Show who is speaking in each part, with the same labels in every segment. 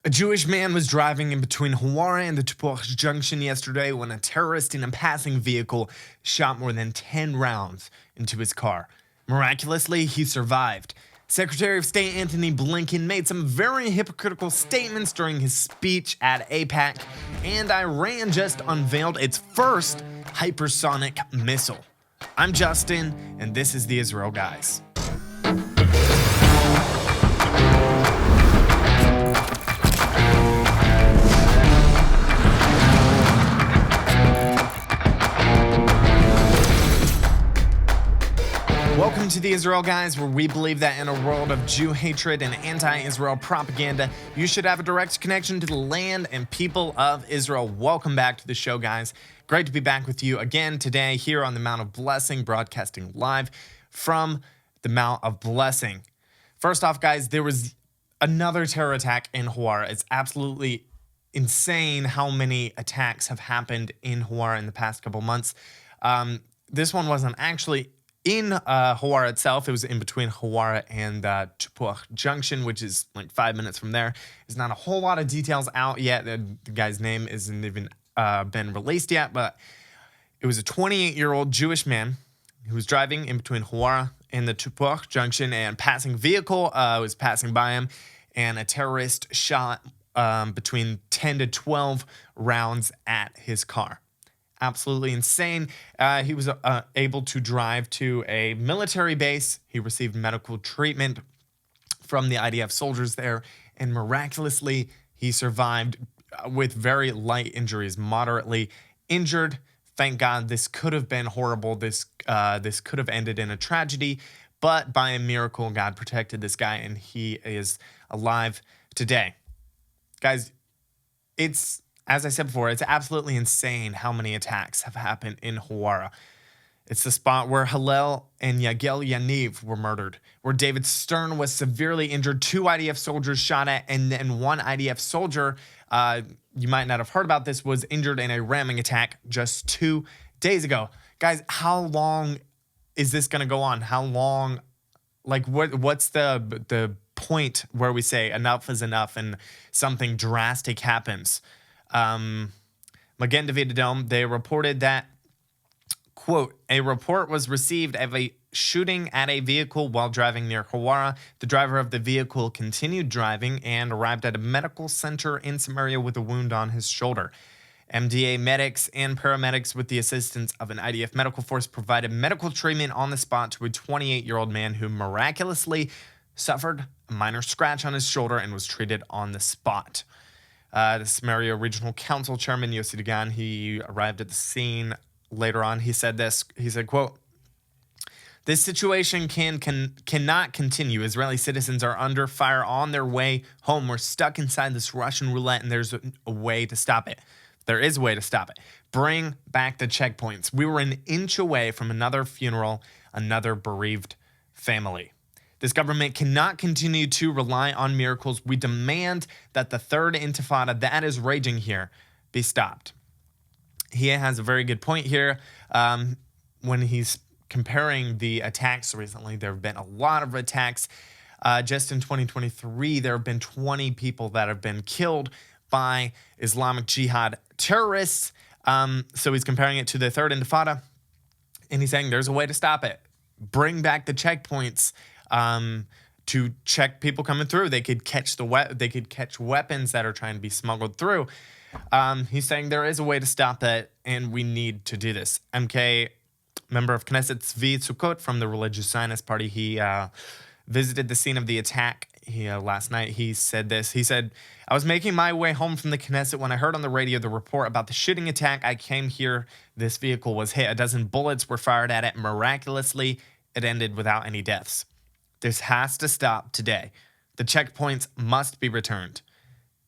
Speaker 1: A Jewish man was driving in between Huwarrah and the Tapuach junction yesterday when a terrorist in a passing vehicle shot more than 10 rounds into his car. Miraculously, he survived. Secretary of State Antony Blinken made some very hypocritical statements during his speech at Aipac, and Iran just unveiled its first hypersonic missile. I'm Justin, and this is the Israel Guys. Welcome to the Israel Guys, where we believe that in a world of Jew hatred and anti-Israel propaganda, you should have a direct connection to the land and people of Israel. Welcome back to the show, guys. Great to be back with you again today here on the Mount of Blessing, broadcasting live from the Mount of Blessing. First off, guys, there was another terror attack in Huwarrah. It's absolutely insane how many attacks have happened in Huwarrah in the past couple months. This one wasn't actually in Huwarrah itself. It was in between Huwarrah and Tapuach junction, which is like 5 minutes from there. There's not a whole lot of details out yet. The guy's name isn't even been released yet, but it was a 28-year-old Jewish man who was driving in between Huwarrah and the Tapuach junction, and passing vehicle was passing by him, and a terrorist shot between 10 to 12 rounds at his car. Absolutely insane. He was able to drive to a military base. He received medical treatment from the IDF soldiers there, and miraculously, he survived with very light injuries, moderately injured. Thank God. This could have been horrible. This could have ended in a tragedy, but by a miracle, God protected this guy, and he is alive today. Guys, as I said before, it's absolutely insane how many attacks have happened in Huwarrah. It's the spot where Hillel and Yagel Yaniv were murdered, where David Stern was severely injured, 2 IDF soldiers shot at, and then 1 IDF soldier, you might not have heard about this, was injured in a ramming attack just 2 days ago. Guys, how long is this going to go on? How long? Like, what's the point where we say enough is enough and something drastic happens? Magen David Adom, they reported that, quote, a report was received of a shooting at a vehicle while driving near Huwarrah. The driver of the vehicle continued driving and arrived at a medical center in Samaria with a wound on his shoulder. MDA medics and paramedics, with the assistance of an IDF medical force, provided medical treatment on the spot to a 28-year-old man who miraculously suffered a minor scratch on his shoulder and was treated on the spot. The Samaria Regional Council Chairman Yossi Dagan, he arrived at the scene later on. He said this. He said, quote, "This situation cannot continue. Israeli citizens are under fire on their way home. We're stuck inside this Russian roulette, and there's a way to stop it. There is a way to stop it. Bring back the checkpoints. We were an inch away from another funeral, another bereaved family. This government cannot continue to rely on miracles. We demand that the third intifada that is raging here be stopped." He has a very good point here when he's comparing the attacks recently. There have been a lot of attacks. Just in 2023, there have been 20 people that have been killed by Islamic Jihad terrorists. So he's comparing it to the third intifada, and he's saying there's a way to stop it. Bring back the checkpoints. To check people coming through. They could catch weapons that are trying to be smuggled through. He's saying there is a way to stop that, and we need to do this. MK, member of Knesset Tzvi Tzukot from the Religious Zionist Party, he visited the scene of the attack last night. He said this. He said, "I was making my way home from the Knesset when I heard on the radio the report about the shooting attack. I came here. This vehicle was hit. A dozen bullets were fired at it. Miraculously, it ended without any deaths. This has to stop today. The checkpoints must be returned.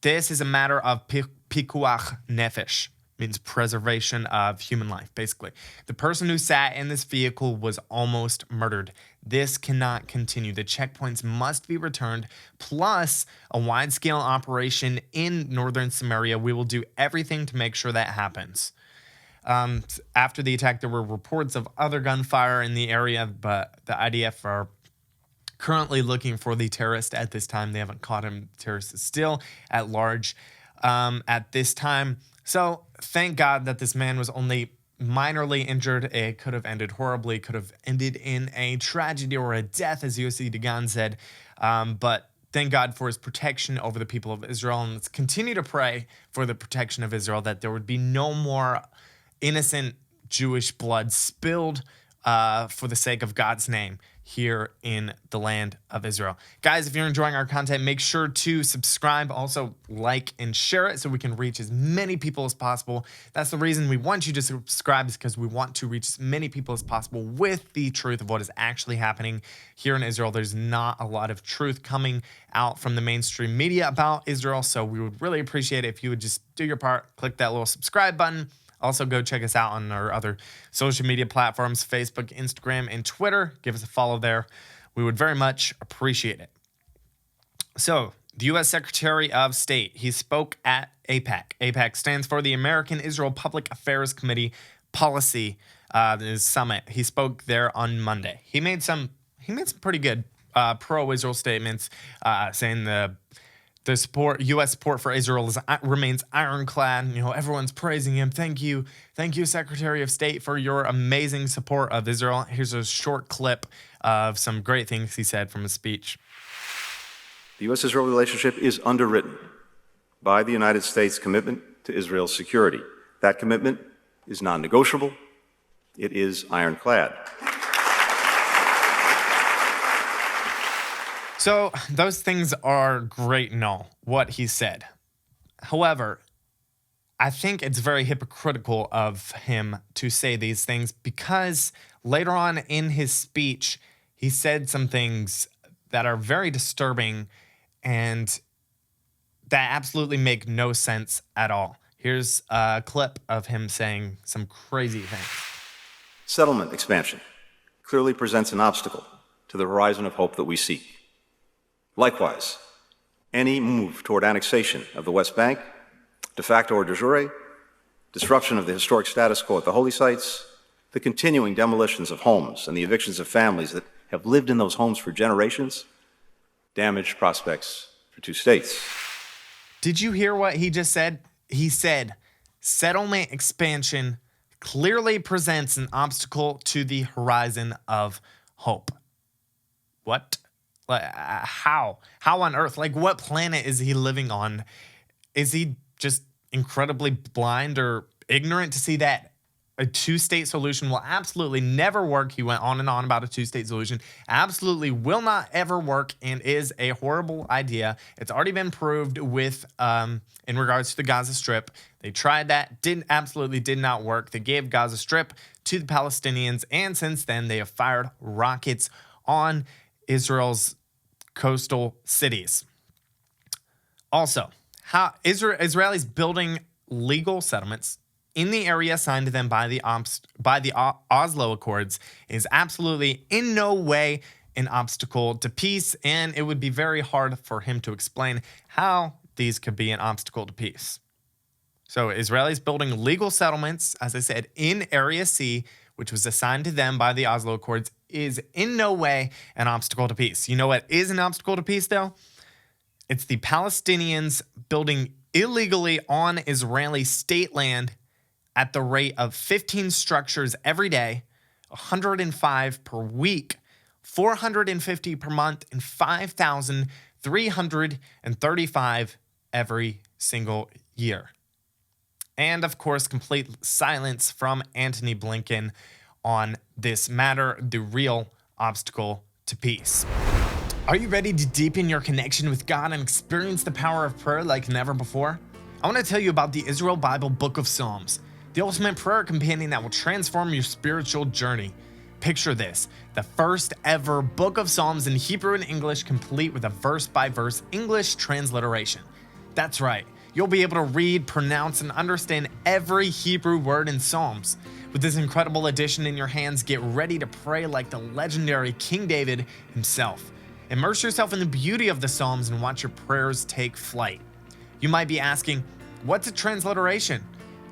Speaker 1: This is a matter of pikuach nefesh," means preservation of human life, basically. "The person who sat in this vehicle was almost murdered. This cannot continue. The checkpoints must be returned, plus a wide-scale operation in northern Samaria. We will do everything to make sure that happens." After the attack, there were reports of other gunfire in the area, but the IDF are currently looking for the terrorist at this time. They haven't caught him. The terrorist is still at large at this time. So thank God that this man was only minorly injured. It could have ended horribly, could have ended in a tragedy or a death, as USC Dagan said. But thank God for his protection over the people of Israel. And let's continue to pray for the protection of Israel, that there would be no more innocent Jewish blood spilled for the sake of God's name here in the land of Israel. Guys, if you're enjoying our content, make sure to subscribe. Also, like and share it so we can reach as many people as possible. That's the reason we want you to subscribe, is because we want to reach as many people as possible with the truth of what is actually happening here in Israel. There's not a lot of truth coming out from the mainstream media about Israel, so we would really appreciate it if you would just do your part, click that little subscribe button. Also, go check us out on our other social media platforms, Facebook, Instagram, and Twitter. Give us a follow there. We would very much appreciate it. So, the U.S. Secretary of State, he spoke at Aipac. Aipac stands for the American Israel Public Affairs Committee Policy Summit. He spoke there on Monday. He made some pretty good pro-Israel statements, saying the U.S. support for Israel remains ironclad. You know, everyone's praising him. Thank you, Secretary of State, for your amazing support of Israel. Here's a short clip of some great things he said from his speech.
Speaker 2: The U.S.-Israel relationship is underwritten by the United States' commitment to Israel's security. That commitment is non-negotiable. It is ironclad.
Speaker 1: So those things are great and all, what he said. However, I think it's very hypocritical of him to say these things, because later on in his speech, he said some things that are very disturbing and that absolutely make no sense at all. Here's a clip of him saying some crazy things.
Speaker 2: Settlement expansion clearly presents an obstacle to the horizon of hope that we seek. Likewise, any move toward annexation of the West Bank, de facto or de jure, disruption of the historic status quo at the holy sites, the continuing demolitions of homes and the evictions of families that have lived in those homes for generations, damage prospects for two states.
Speaker 1: Did you hear what he just said? He said, settlement expansion clearly presents an obstacle to the horizon of hope. What? How on earth? Like, what planet is he living on? Is he just incredibly blind or ignorant to see that a two-state solution will absolutely never work? He went on and on about a two-state solution. Absolutely will not ever work and is a horrible idea. It's already been proved with in regards to the Gaza Strip. They tried that, absolutely did not work. They gave Gaza Strip to the Palestinians, and since then they have fired rockets on Israel's coastal cities. Also, how Israelis building legal settlements in the area assigned to them by the Oslo Accords is absolutely in no way an obstacle to peace, and it would be very hard for him to explain how these could be an obstacle to peace. So Israelis building legal settlements, as I said, in Area C, which was assigned to them by the Oslo Accords, is in no way an obstacle to peace. You know what is an obstacle to peace, though? It's the Palestinians building illegally on Israeli state land at the rate of 15 structures every day, 105 per week, 450 per month, and 5,335 every single year. And, of course, complete silence from Antony Blinken on this matter, the real obstacle to peace. Are you ready to deepen your connection with God and experience the power of prayer like never before? I want to tell you about the Israel Bible Book of Psalms, the ultimate prayer companion that will transform your spiritual journey. Picture this, the first ever Book of Psalms in Hebrew and English, complete with a verse-by-verse English transliteration. That's right. You'll be able to read, pronounce, and understand every Hebrew word in Psalms. With this incredible edition in your hands, get ready to pray like the legendary King David himself. Immerse yourself in the beauty of the Psalms and watch your prayers take flight. You might be asking, what's a transliteration?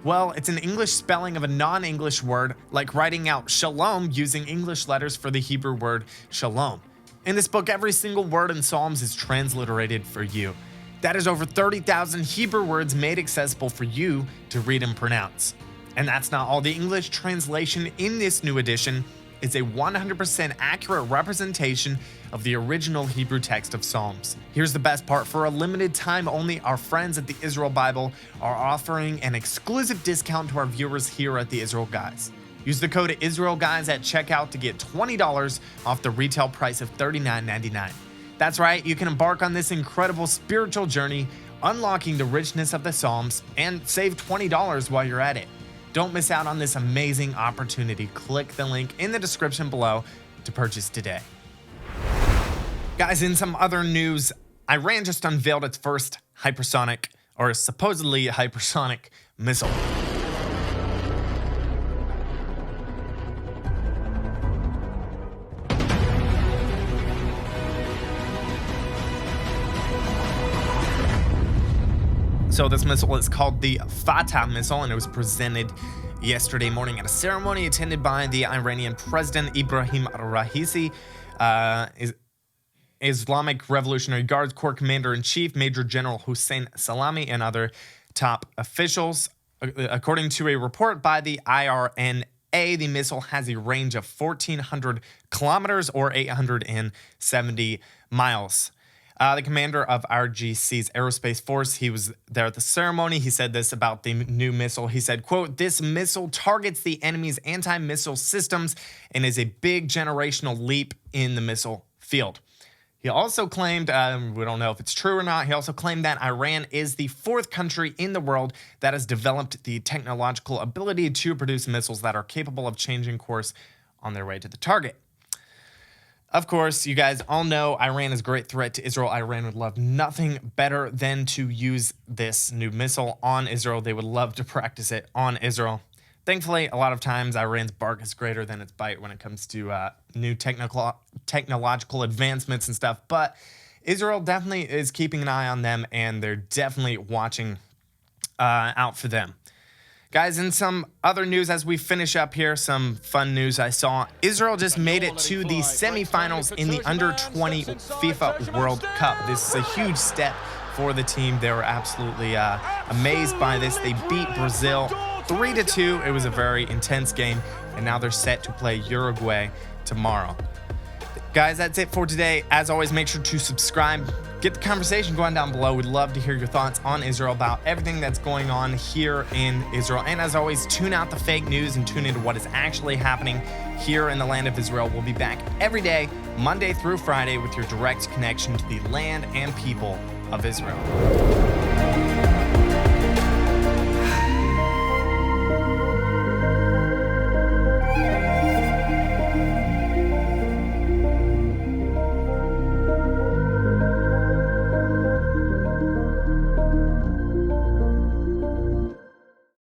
Speaker 1: Well, it's an English spelling of a non-English word, like writing out shalom using English letters for the Hebrew word shalom. In this book, every single word in Psalms is transliterated for you. That is over 30,000 Hebrew words made accessible for you to read and pronounce. And that's not all. The English translation in this new edition is a 100% accurate representation of the original Hebrew text of Psalms. Here's the best part. For a limited time only, our friends at the Israel Bible are offering an exclusive discount to our viewers here at the Israel Guys. Use the code IsraelGuys at checkout to get $20 off the retail price of $39.99. That's right, you can embark on this incredible spiritual journey, unlocking the richness of the Psalms, and save $20 while you're at it. Don't miss out on this amazing opportunity. Click the link in the description below to purchase today. Guys, in some other news, Iran just unveiled its first hypersonic, or supposedly hypersonic, missile. So this missile is called the Fatah missile, and it was presented yesterday morning at a ceremony attended by the Iranian President Ibrahim Raisi, Islamic Revolutionary Guards Corps Commander-in-Chief Major General Hussein Salami, and other top officials. According to a report by the IRNA, the missile has a range of 1,400 kilometers or 870 miles. The commander of RGC's aerospace force, he was there at the ceremony. He said this about the new missile. He said, quote, "This missile targets the enemy's anti-missile systems and is a big generational leap in the missile field." He also claimed, we don't know if it's true or not, he also claimed that Iran is the fourth country in the world that has developed the technological ability to produce missiles that are capable of changing course on their way to the target. Of course, you guys all know Iran is a great threat to Israel. Iran would love nothing better than to use this new missile on Israel. They would love to practice it on Israel. Thankfully, a lot of times Iran's bark is greater than its bite when it comes to new technological advancements and stuff. But Israel definitely is keeping an eye on them, and they're definitely watching out for them. Guys, in some other news as we finish up here, some fun news I saw. Israel just made it to the semifinals in the under-20 FIFA World Cup. This is a huge step for the team. They were absolutely amazed by this. They beat Brazil 3-2. It was a very intense game, and now they're set to play Uruguay tomorrow. Guys, that's it for today. As always, make sure to subscribe. Get the conversation going down below. We'd love to hear your thoughts on Israel, about everything that's going on here in Israel. And as always, tune out the fake news and tune into what is actually happening here in the land of Israel. We'll be back every day, Monday through Friday, with your direct connection to the land and people of Israel.